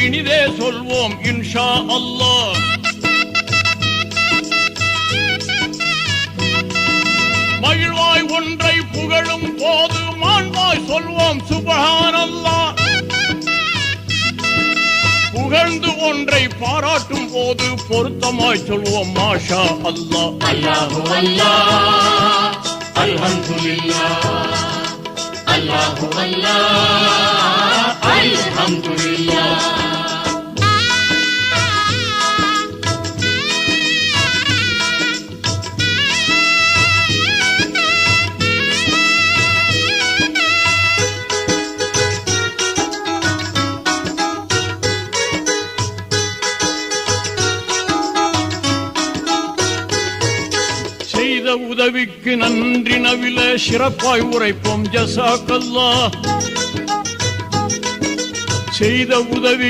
இனிதே சொல்வோம் இன்ஷா அல்லாஹ். மகிழ்வாய் ஒன்றை புகழும் போது மாண்பாய் சொல்வோம் சுப்ஹானல்லாஹ். புகழ்ந்து ஒன்றை பாராட்டும் போது பொருத்தமாய் சொல்வோம் மாஷா அல்லாஹ். அல்லாஹு அல்லாஹ், அல்ஹம்துலில்லாஹ், அல்லாஹு அல்லாஹ், அல்ஹம்துலில்லாஹ். செய்த உதவிக்கு நன்றி நவில சிறப்பாய் உரைப்போம் ஜஸாக்கல்லாஹ். செய்த உதவி